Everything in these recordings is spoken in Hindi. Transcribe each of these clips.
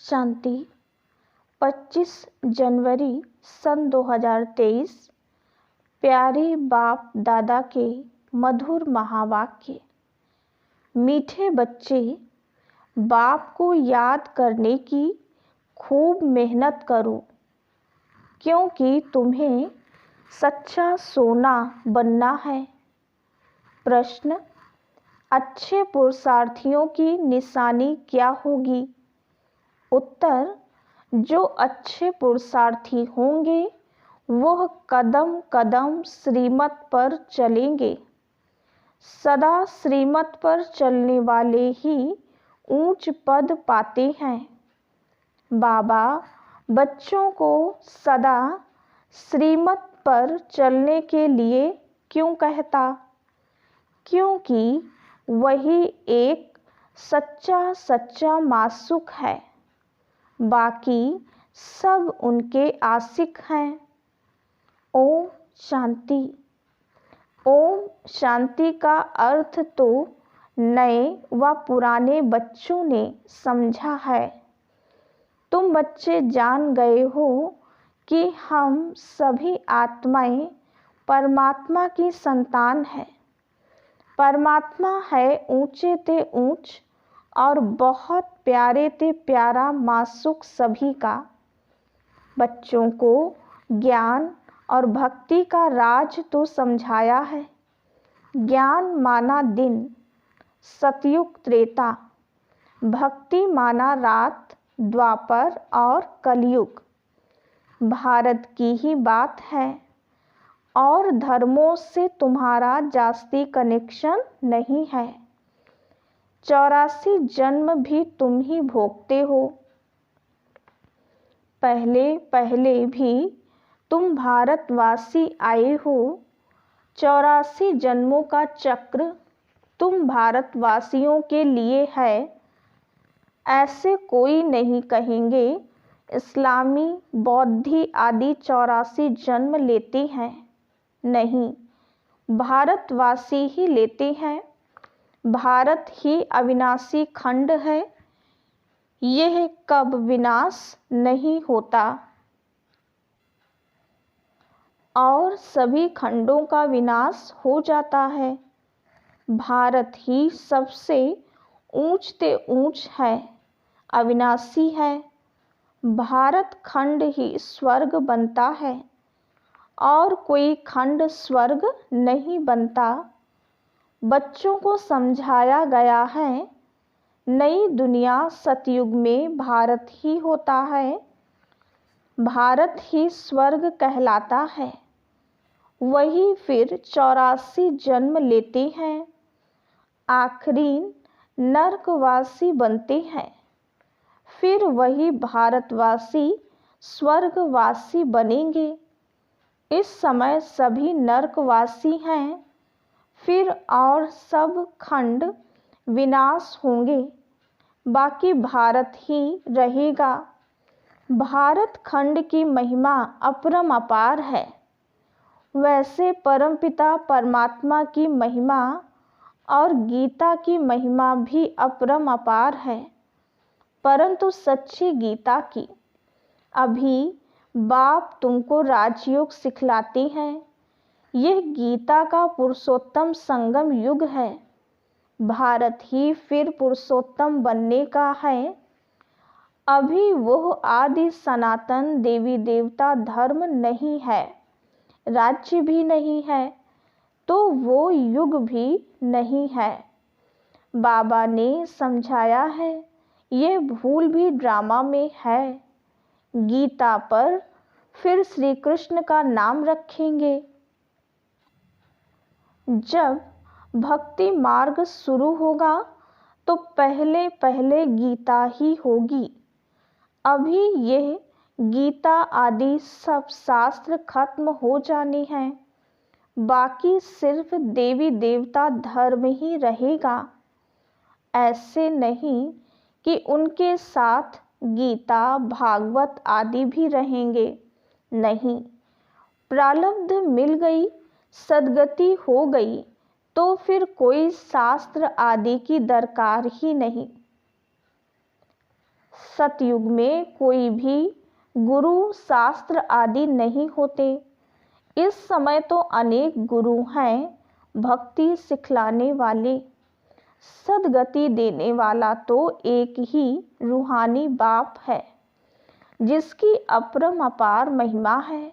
शांति 25 जनवरी सन 2023। प्यारे बाप दादा के मधुर महावाक्य। मीठे बच्चे, बाप को याद करने की खूब मेहनत करो, क्योंकि तुम्हें सच्चा सोना बनना है। प्रश्न: अच्छे पुरुषार्थियों की निशानी क्या होगी? उत्तर: जो अच्छे पुरुषार्थी होंगे वह कदम कदम श्रीमत पर चलेंगे। सदा श्रीमत पर चलने वाले ही ऊंच पद पाते हैं। बाबा बच्चों को सदा श्रीमत पर चलने के लिए क्यों कहता? क्योंकि वही एक सच्चा मासूक है, बाकी सब उनके आशिक हैं। ओम शांति। ओम शांति का अर्थ तो नए व पुराने बच्चों ने समझा है। तुम बच्चे जान गए हो कि हम सभी आत्माएं परमात्मा की संतान हैं। परमात्मा है ऊंचे ते ऊंच और बहुत प्यारे ते प्यारा मासूक सभी का। बच्चों को ज्ञान और भक्ति का राज तो समझाया है। ज्ञान माना दिन, सतयुग त्रेता, भक्ति माना रात, द्वापर और कलयुग। भारत की ही बात है और धर्मों से तुम्हारा जास्ती कनेक्शन नहीं है। 84 जन्म भी तुम ही भोगते हो। पहले पहले भी तुम भारतवासी आए हो। 84 जन्मों का चक्र तुम भारतवासियों के लिए है। ऐसे कोई नहीं कहेंगे इस्लामी, बौद्धी आदि 84 जन्म लेते हैं। नहीं, भारतवासी ही लेते हैं। भारत ही अविनाशी खंड है। यह कब विनाश नहीं होता और सभी खंडों का विनाश हो जाता है। भारत ही सबसे ऊंच ते ऊंच है, अविनाशी है। भारत खंड ही स्वर्ग बनता है और कोई खंड स्वर्ग नहीं बनता। बच्चों को समझाया गया है नई दुनिया सतयुग में भारत ही होता है। भारत ही स्वर्ग कहलाता है। वही फिर 84 जन्म लेते हैं। आखिरी नरकवासी बनते हैं। फिर वही भारतवासी स्वर्गवासी बनेंगे। इस समय सभी नरकवासी हैं। फिर और सब खंड विनाश होंगे, बाकी भारत ही रहेगा। भारत खंड की महिमा अपरम अपार है। वैसे परमपिता परमात्मा की महिमा और गीता की महिमा भी अपरम अपार है, परंतु सच्ची गीता की। अभी बाप तुमको राजयोग सिखलाते हैं। यह गीता का पुरुषोत्तम संगम युग है। भारत ही फिर पुरुषोत्तम बनने का है। अभी वह आदि सनातन देवी देवता धर्म नहीं है, राज्य भी नहीं है, तो वो युग भी नहीं है। बाबा ने समझाया है यह भूल भी ड्रामा में है। गीता पर फिर श्री कृष्ण का नाम रखेंगे। जब भक्ति मार्ग शुरू होगा तो पहले पहले गीता ही होगी। अभी यह गीता आदि सब शास्त्र खत्म हो जाने हैं, बाकी सिर्फ देवी देवता धर्म ही रहेगा। ऐसे नहीं कि उनके साथ गीता भागवत आदि भी रहेंगे। नहीं, प्रारब्ध मिल गई, सद्गति हो गई तो फिर कोई शास्त्र आदि की दरकार ही नहीं। सतयुग में कोई भी गुरु शास्त्र आदि नहीं होते। इस समय तो अनेक गुरु हैं भक्ति सिखलाने वाले। सदगति देने वाला तो एक ही रूहानी बाप है, जिसकी अपरम अपार महिमा है।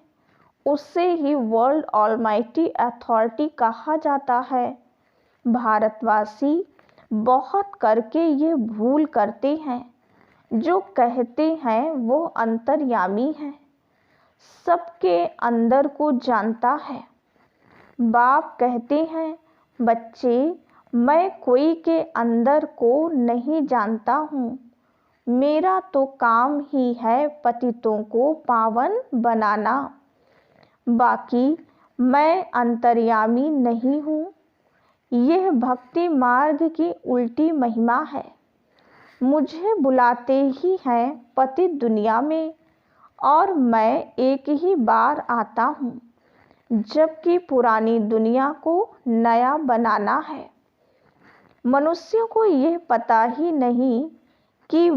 उससे ही वर्ल्ड ऑलमाइटी अथॉरिटी कहा जाता है। भारतवासी बहुत करके ये भूल करते हैं, जो कहते हैं वो अंतर्यामी है, सबके अंदर को जानता है। बाप कहते हैं, बच्चे मैं कोई के अंदर को नहीं जानता हूँ, मेरा तो काम ही है पतितों को पावन बनाना, बाकी मैं अंतर्यामी नहीं हूँ। यह भक्ति मार्ग की उल्टी महिमा है। मुझे बुलाते ही हैं पतित दुनिया में, और मैं एक ही बार आता हूँ, जबकि पुरानी दुनिया को नया बनाना है। मनुष्यों को यह पता ही नहीं कि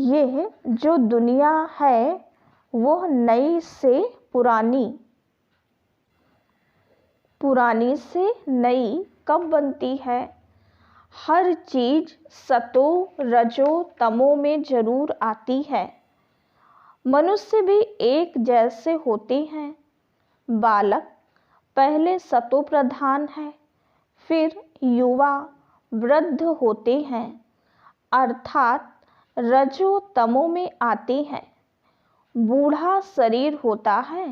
यह जो दुनिया है वह नई से पुरानी से नई कब बनती है। हर चीज सतो रजो तमो में जरूर आती है। मनुष्य भी एक जैसे होते हैं। बालक पहले सतो प्रधान है, फिर युवा वृद्ध होते हैं, अर्थात रजो तमो में आते हैं। बूढ़ा शरीर होता है,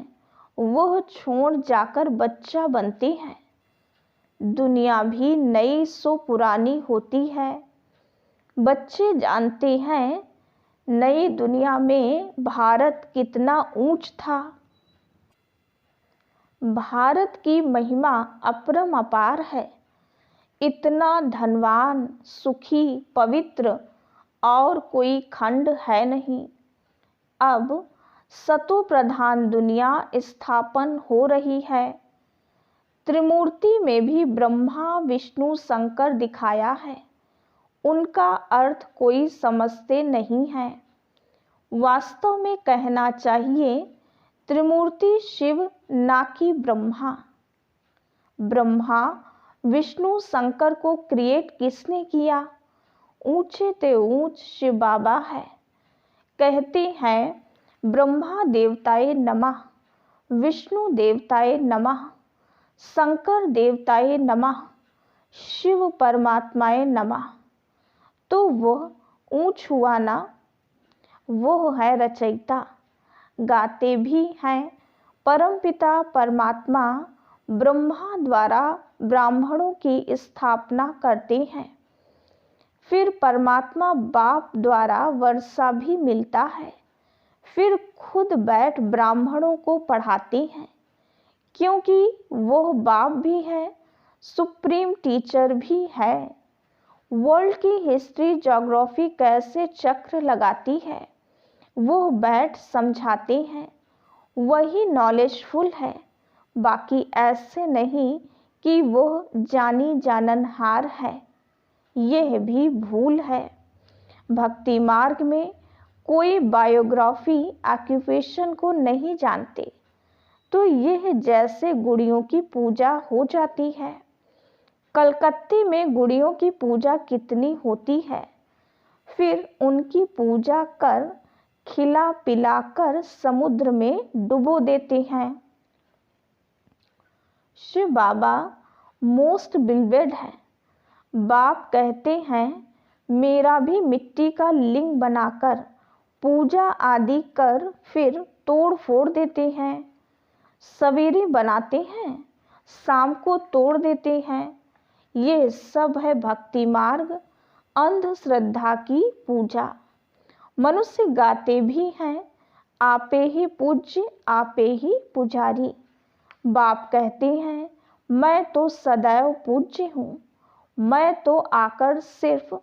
वह छोड़ जाकर बच्चा बनते हैं। दुनिया भी नई सो पुरानी होती है। बच्चे जानते हैं नई दुनिया में भारत कितना ऊंच था। भारत की महिमा अपरम अपार है। इतना धनवान, सुखी, पवित्र और कोई खंड है नहीं। अब सतो प्रधान दुनिया स्थापन हो रही है। त्रिमूर्ति में भी ब्रह्मा विष्णु शंकर दिखाया है। उनका अर्थ कोई समझते नहीं है। वास्तव में कहना चाहिए त्रिमूर्ति शिव ना कि ब्रह्मा। ब्रह्मा विष्णु शंकर को क्रिएट किसने किया? ऊंचे ते ऊंच शिव बाबा है। कहते हैं ब्रह्मा देवताए नमः, विष्णु देवताए नमः, शंकर देवताए नमः, शिव परमात्माए नमः। तो वह ऊंच हुआ ना। वो है रचयिता। गाते भी हैं परमपिता परमात्मा ब्रह्मा द्वारा ब्राह्मणों की स्थापना करते हैं। फिर परमात्मा बाप द्वारा वर्षा भी मिलता है। फिर खुद बैठ ब्राह्मणों को पढ़ाते हैं, क्योंकि वह बाप भी है, सुप्रीम टीचर भी है। वर्ल्ड की हिस्ट्री ज्योग्राफी कैसे चक्र लगाती है, वो बैठ समझाते हैं। वही नॉलेजफुल है, बाकी ऐसे नहीं कि वह जानी जाननहार है। यह भी भूल है। भक्ति मार्ग में कोई बायोग्राफी ऑक्यूपेशन को नहीं जानते, तो यह जैसे गुड़ियों की पूजा हो जाती है। कलकत्ते में गुड़ियों की पूजा कितनी होती है, फिर उनकी पूजा कर खिला पिलाकर समुद्र में डुबो देते हैं। शिव बाबा मोस्ट बिलवेड है। बाप कहते हैं मेरा भी मिट्टी का लिंग बनाकर पूजा आदि कर फिर तोड़ फोड़ देते हैं। सवेरे बनाते हैं, शाम को तोड़ देते हैं। ये सब है भक्ति मार्ग, अंधश्रद्धा की पूजा। मनुष्य गाते भी हैं आपे ही पूज्य आपे ही पुजारी। बाप कहते हैं मैं तो सदैव पूज्य हूँ, मैं तो आकर सिर्फ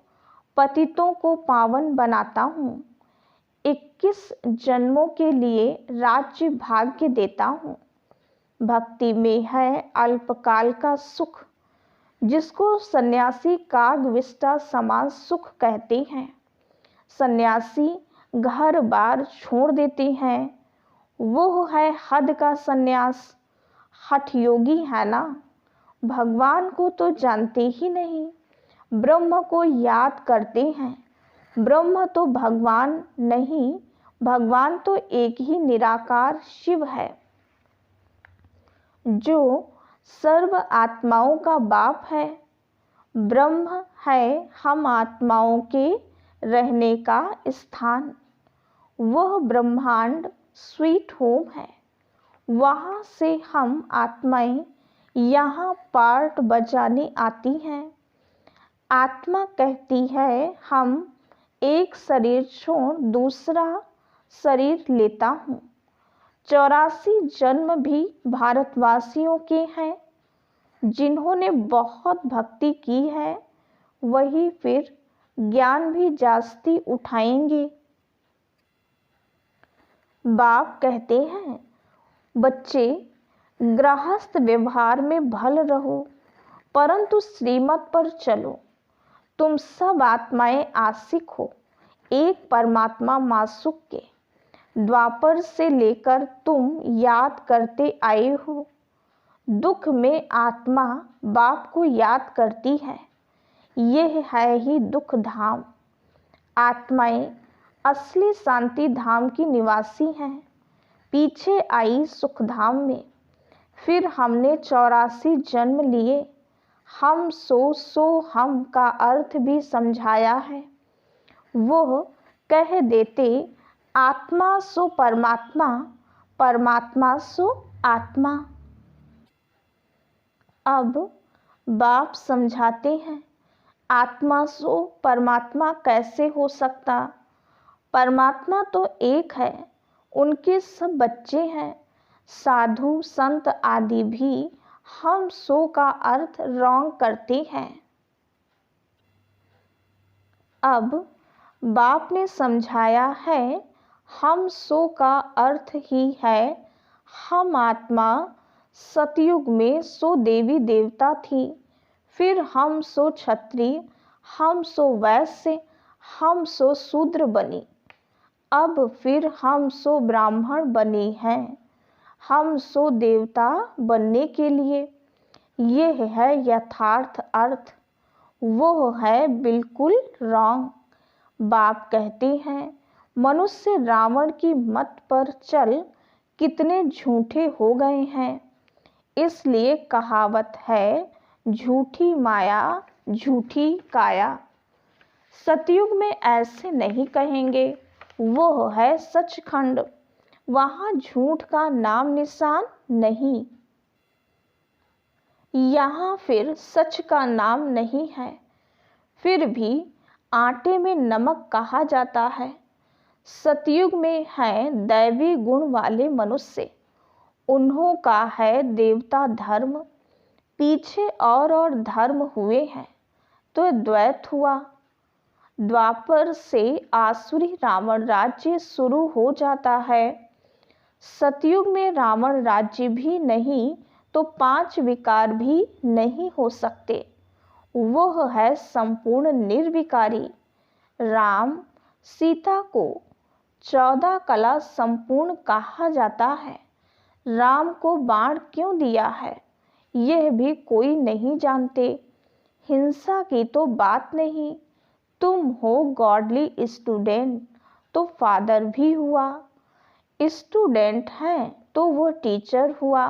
पतितों को पावन बनाता हूँ। 21 जन्मों के लिए राज्य भाग्य देता हूँ। भक्ति में है अल्पकाल का सुख, जिसको सन्यासी कागविष्टा समान सुख कहते हैं। सन्यासी घर बार छोड़ देते हैं, वो है हद का सन्यास। हठ योगी है ना, भगवान को तो जानते ही नहीं, ब्रह्म को याद करते हैं। ब्रह्म तो भगवान नहीं, भगवान तो एक ही निराकार शिव है, जो सर्व आत्माओं का बाप है। ब्रह्म है हम आत्माओं के रहने का स्थान। वह ब्रह्मांड स्वीट होम है, वहाँ से हम आत्माएं यहाँ पार्ट बजाने आती हैं। आत्मा कहती है हम एक शरीर छोड़ दूसरा शरीर लेता हूँ। 84 जन्म भी भारतवासियों के हैं। जिन्होंने बहुत भक्ति की है वही फिर ज्ञान भी जास्ती उठाएंगे। बाप कहते हैं बच्चे गृहस्थ व्यवहार में भल रहो, परंतु श्रीमत पर चलो। तुम सब आत्माएं आशिक हो एक परमात्मा मासुक के। द्वापर से लेकर तुम याद करते आए हो। दुख में आत्मा बाप को याद करती है, यह है ही दुख धाम। आत्माएं असली शांति धाम की निवासी हैं, पीछे आई सुख धाम में। फिर हमने 84 जन्म लिए। हम सो हम का अर्थ भी समझाया है। वो कह देते आत्मा सो परमात्मा, परमात्मा सो आत्मा। अब बाप समझाते हैं आत्मा सो परमात्मा कैसे हो सकता। परमात्मा तो एक है, उनके सब बच्चे हैं। साधु संत आदि भी हम सो का अर्थ रॉन्ग करते हैं। अब बाप ने समझाया है हम सो का अर्थ ही है हम आत्मा। सतयुग में सो देवी देवता थी, फिर हम सो क्षत्रिय, हम सो वैश्य, हम सो शूद्र बनी। अब फिर हम सो ब्राह्मण बने हैं, हम सो देवता बनने के लिए। यह है यथार्थ अर्थ, वो है बिल्कुल रॉन्ग। बाप कहते हैं मनुष्य रावण की मत पर चल कितने झूठे हो गए हैं। इसलिए कहावत है झूठी माया झूठी काया। सतयुग में ऐसे नहीं कहेंगे, वो है सचखंड, वहाँ झूठ का नाम निशान नहीं। यहाँ फिर सच का नाम नहीं है, फिर भी आटे में नमक कहा जाता है। सतयुग में है दैवी गुण वाले मनुष्य, उन्हों का है देवता धर्म। पीछे और धर्म हुए हैं तो द्वैत हुआ। द्वापर से आसुरी रावण राज्य शुरू हो जाता है। सतयुग में रावण राज्य भी नहीं तो 5 विकार भी नहीं हो सकते। वह है संपूर्ण निर्विकारी। राम सीता को 14 कला संपूर्ण कहा जाता है। राम को बाण क्यों दिया है यह भी कोई नहीं जानते। हिंसा की तो बात नहीं। तुम हो गॉडली स्टूडेंट तो फादर भी हुआ, स्टूडेंट हैं तो वो टीचर हुआ।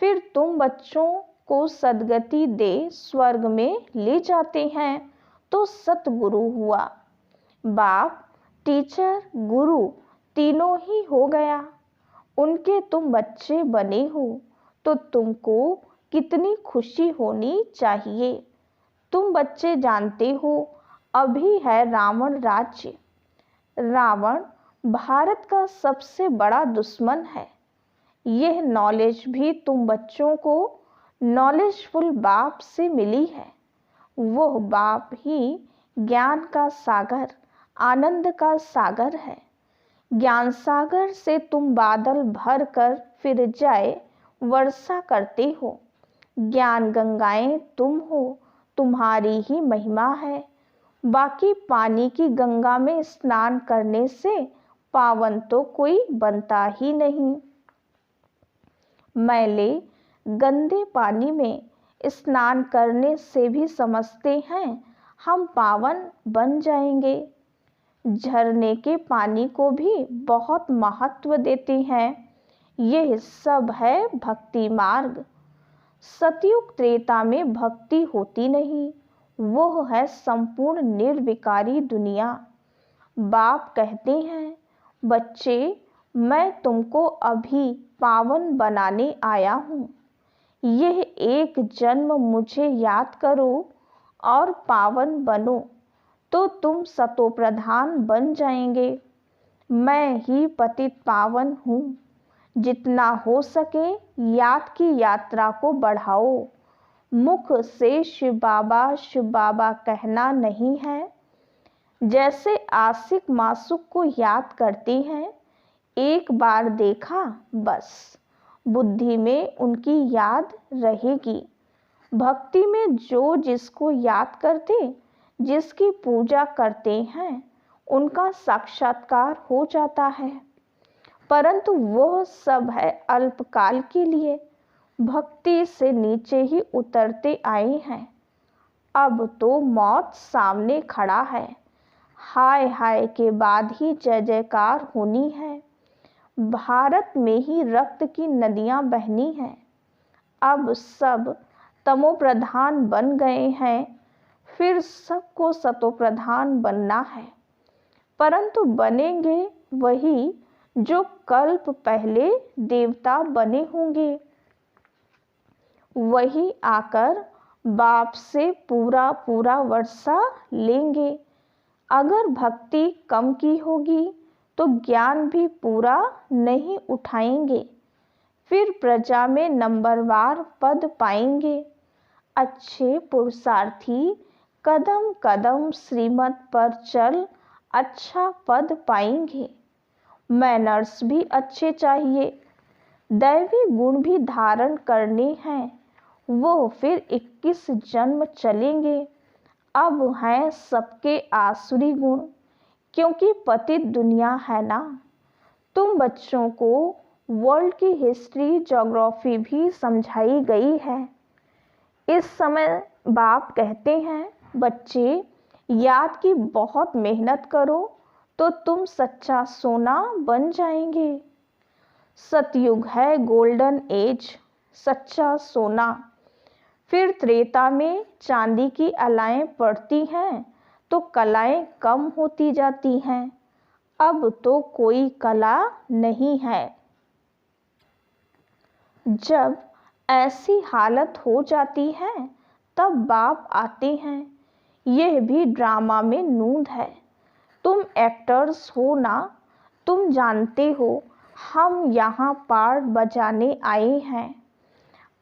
फिर तुम बच्चों को सद्गति दे स्वर्ग में ले जाते हैं तो सतगुरु हुआ। बाप टीचर गुरु तीनों ही हो गया। उनके तुम बच्चे बने हो तो तुमको कितनी खुशी होनी चाहिए। तुम बच्चे जानते हो अभी है रावण राज्य। रावण भारत का सबसे बड़ा दुश्मन है। यह नॉलेज भी तुम बच्चों को नॉलेजफुल बाप से मिली है। वह बाप ही ज्ञान का सागर, आनंद का सागर है। ज्ञान सागर से तुम बादल भर कर फिर जाए वर्षा करते हो। ज्ञान गंगाएं तुम हो, तुम्हारी ही महिमा है। बाकी पानी की गंगा में स्नान करने से पावन तो कोई बनता ही नहीं। मैले गंदे पानी में स्नान करने से भी समझते हैं हम पावन बन जाएंगे। झरने के पानी को भी बहुत महत्व देते हैं। यह सब है भक्ति मार्ग। सतयुग त्रेता में भक्ति होती नहीं, वो है संपूर्ण निर्विकारी दुनिया। बाप कहते हैं, बच्चे मैं तुमको अभी पावन बनाने आया हूँ। यह एक जन्म मुझे याद करो और पावन बनो तो तुम सतोप्रधान बन जाएंगे। मैं ही पतित पावन हूँ। जितना हो सके याद की यात्रा को बढ़ाओ। मुख से शिव बाबा कहना नहीं है। जैसे आशिक मासूक को याद करते हैं, एक बार देखा बस बुद्धि में उनकी याद रहेगी। भक्ति में जो जिसको याद करते, जिसकी पूजा करते हैं, उनका साक्षात्कार हो जाता है। परंतु वह सब है अल्पकाल के लिए। भक्ति से नीचे ही उतरते आए हैं। अब तो मौत सामने खड़ा है। हाय हाय के बाद ही जय जयकार होनी है। भारत में ही रक्त की नदियां बहनी हैं। अब सब तमोप्रधान बन गए हैं, फिर सबको सतोप्रधान बनना है। परंतु बनेंगे वही जो कल्प पहले देवता बने होंगे। वही आकर बाप से पूरा पूरा वर्षा लेंगे। अगर भक्ति कम की होगी तो ज्ञान भी पूरा नहीं उठाएंगे। फिर प्रजा में नंबरवार पद पाएंगे। अच्छे पुरुषार्थी कदम कदम श्रीमत पर चल अच्छा पद पाएंगे। मैनर्स भी अच्छे चाहिए। दैवी गुण भी धारण करने हैं। वो फिर 21 जन्म चलेंगे। अब हैं सबके आसुरी गुण, क्योंकि पतित दुनिया है ना। तुम बच्चों को वर्ल्ड की हिस्ट्री ज्योग्राफी भी समझाई गई है। इस समय बाप कहते हैं, बच्चे याद की बहुत मेहनत करो तो तुम सच्चा सोना बन जाएंगे। सतयुग है गोल्डन एज, सच्चा सोना। फिर त्रेता में चांदी की अलाएं पड़ती हैं तो कलाएं कम होती जाती हैं। अब तो कोई कला नहीं है। जब ऐसी हालत हो जाती है तब बाप आते हैं। यह भी ड्रामा में नूंद है। तुम एक्टर्स हो ना, तुम जानते हो हम यहाँ पार्ट बजाने आए हैं।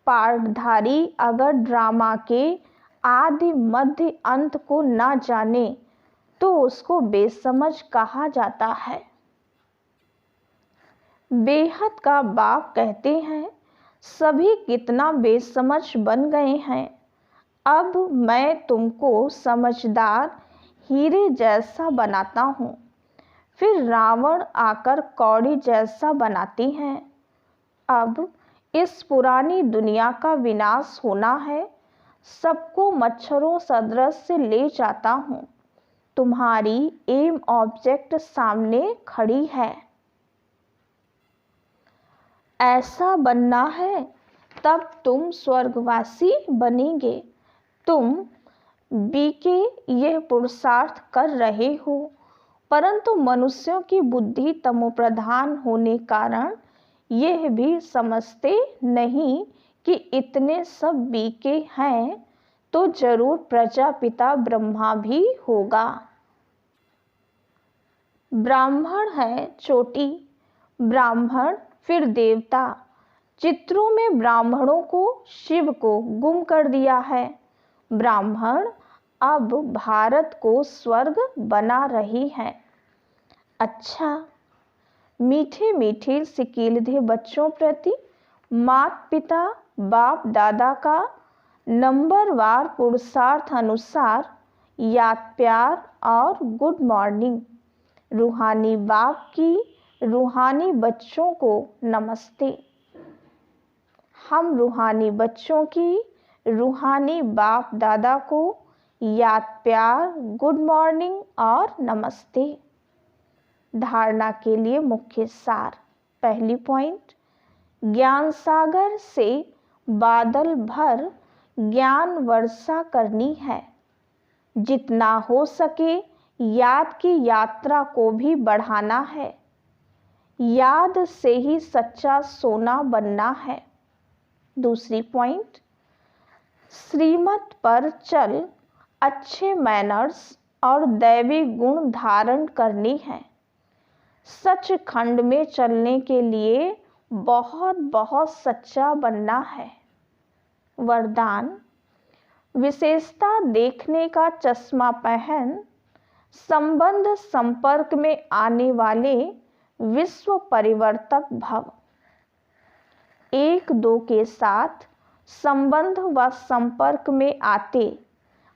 पार्टधारी अगर ड्रामा के आदि मध्य अंत को ना जाने तो उसको बेसमझ कहा जाता है। बेहद का बाप कहते हैं, सभी कितना बेसमझ बन गए हैं। अब मैं तुमको समझदार हीरे जैसा बनाता हूँ। फिर रावण आकर कौड़ी जैसा बनाते हैं। अब इस पुरानी दुनिया का विनाश होना है। सबको मच्छरों सदृश से ले जाता हूँ। तुम्हारी एम ऑब्जेक्ट सामने खड़ी है। ऐसा बनना है तब तुम स्वर्गवासी बनेंगे। तुम बीके यह पुरुषार्थ कर रहे हो, परंतु मनुष्यों की बुद्धि तमोप्रधान होने कारण यह भी समझते नहीं कि इतने सब बीके हैं तो जरूर प्रजापिता ब्रह्मा भी होगा। ब्राह्मण है चोटी, ब्राह्मण फिर देवता। चित्रों में ब्राह्मणों को शिव को गुम कर दिया है। ब्राह्मण अब भारत को स्वर्ग बना रही हैं। अच्छा, मीठे मीठे सिकीलधे बच्चों प्रति माता पिता बाप दादा का नंबरवार पुरुषार्थ अनुसार याद प्यार और गुड मॉर्निंग। रूहानी बाप की रूहानी बच्चों को नमस्ते। हम रूहानी बच्चों की रूहानी बाप दादा को याद प्यार, गुड मॉर्निंग और नमस्ते। धारणा के लिए मुख्य सार। पहली पॉइंट, ज्ञान सागर से बादल भर ज्ञान वर्षा करनी है। जितना हो सके याद की यात्रा को भी बढ़ाना है। याद से ही सच्चा सोना बनना है। दूसरी पॉइंट, श्रीमत पर चल अच्छे मैनर्स और दैवी गुण धारण करनी है। सचखंड में चलने के लिए बहुत बहुत सच्चा बनना है। वरदान, विशेषता देखने का चश्मा पहन संबंध संपर्क में आने वाले विश्व परिवर्तक भव। एक दो के साथ संबंध व संपर्क में आते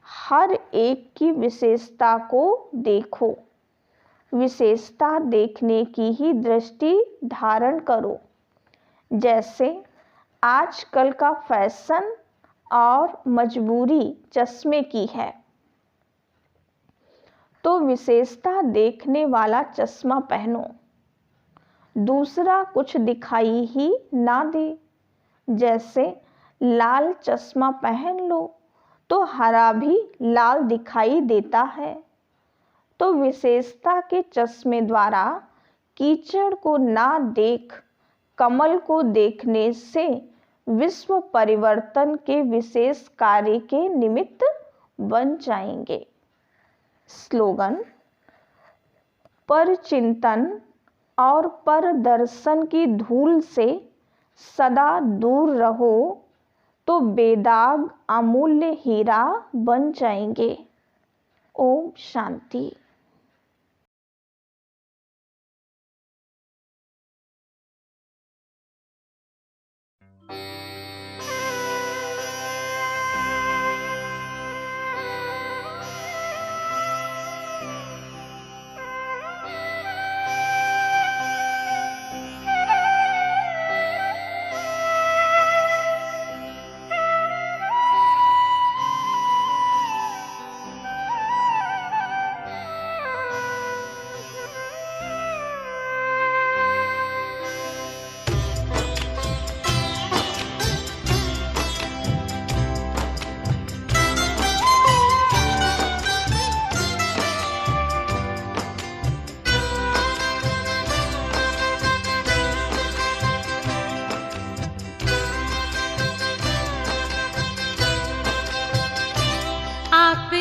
हर एक की विशेषता को देखो। विशेषता देखने की ही दृष्टि धारण करो। जैसे आजकल का फैशन और मजबूरी चश्मे की है, तो विशेषता देखने वाला चश्मा पहनो। दूसरा कुछ दिखाई ही ना दे। जैसे लाल चश्मा पहन लो तो हरा भी लाल दिखाई देता है। तो विशेषता के चश्मे द्वारा कीचड़ को ना देख कमल को देखने से विश्व परिवर्तन के विशेष कार्य के निमित्त बन जाएंगे। स्लोगन, पर चिंतन और पर दर्शन की धूल से सदा दूर रहो तो बेदाग अमूल्य हीरा बन जाएंगे। ओम शांति।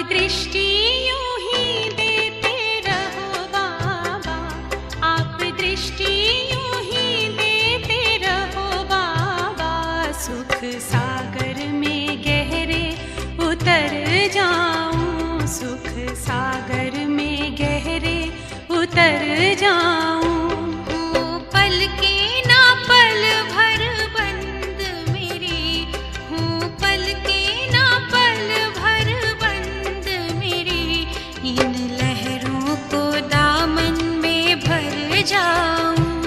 दृष्टि यूं ही देते रहो बाबा, आप दृष्टि यूं ही देते रहो बाबा। सुख सागर में गहरे उतर जाऊं, सुख सागर में गहरे उतर जाऊं। पल के ना पल भर बंद मेरी हूँ, पल के ना पल भर बंद मेरी। इन लहरों को दामन में भर जाऊं,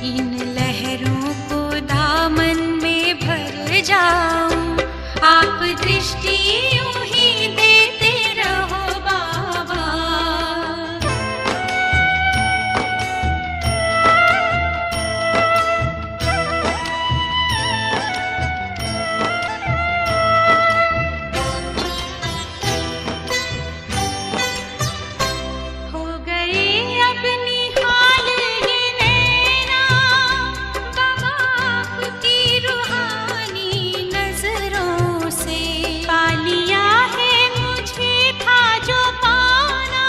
इन लहरों को दामन में भर जाऊं। आप दृष्टि यूं ही देते रहो बाबा। हो गए अब निहाल ये नैना बाबा आपकी रूहानी नजरों से। पा लिया है मुझे था जो पाना,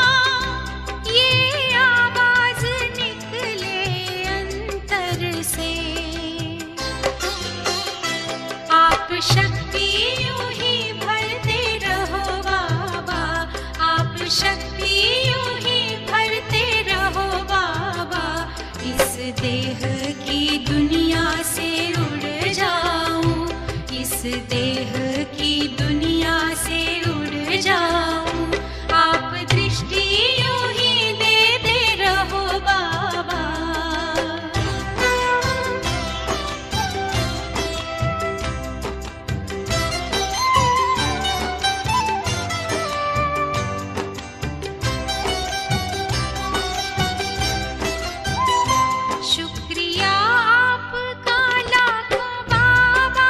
ये आवाज निकले अंतर से। आप शक्ति यूं ही भरते रहो बाबा, आप शक्ति यूं ही भरते रहो बाबा। इस देह की दुनिया से उड़ जाऊं, देह की दुनिया से उड़ जाऊं। आप दृष्टि यूं ही देते रहो बाबा। शुक्रिया आपका लाखों बाबा,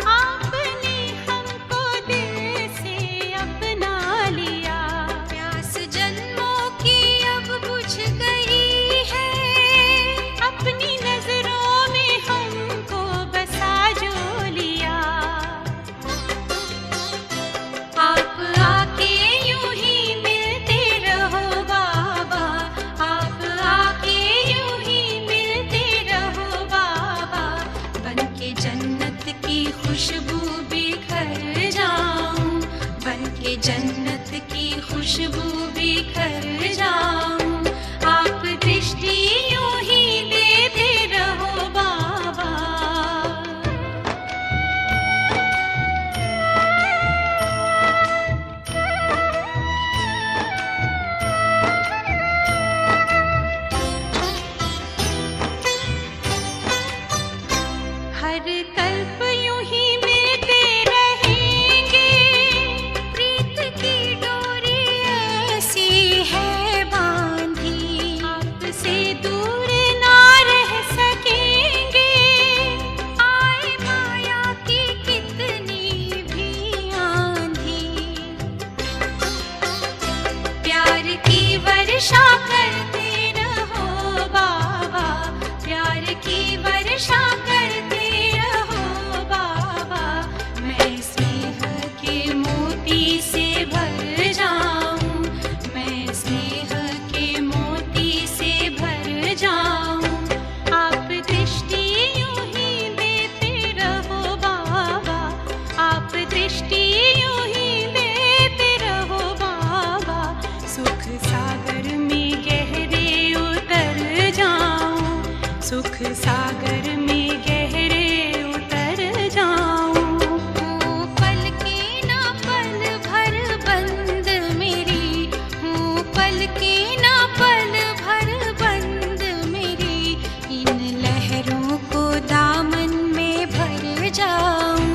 आपने हमको दिल से अपना लिया। प्यास जन्मों की अब बुझ गई है, अपनी नजरों में हमको बसा जो लिया। आप आके यूं ही मिलते रहो बाबा, आप आके यूं ही मिलते रहो बाबा। बनके जन्नत की खुशबू बिखर जाऊं, बनके जन्नत की खुशबू बिखर जाऊं। आप दृष्टि यूं ही देते रहो बाबा। हर कल्प यूं ही मिलते रहेंगे, प्रीत की डोरी ऐसी है बांधी। आपसे दूर ना रह सकेंगे, आए माया की कितनी भी आंधी। प्यार की वर्षा करते रहो बाबा, प्यार की वर्षा करते रहो बाबा। मैं स्नेह के मोती से भर जाऊं, मैं स्नेह के मोती से भर जाऊं। आप दृष्टि यूं ही देते रहो बाबा, आप दृष्टि यूं ही देते रहो बाबा। सुख सागर में गहरे उतर जाऊं, सुख सागर में गहरे उतर जाऊं। हूँ पल की ना पल भर बंद मेरी, हूँ पल की ना पल भर बंद मेरी। इन लहरों को दामन में भर जाऊं,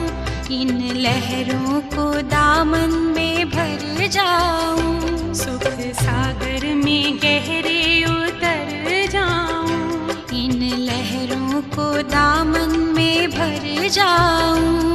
इन लहरों को दामन में भर जाऊं। सुख सागर में गहरे उतर जाऊं, इन लहरों को दामन में भर जाऊं।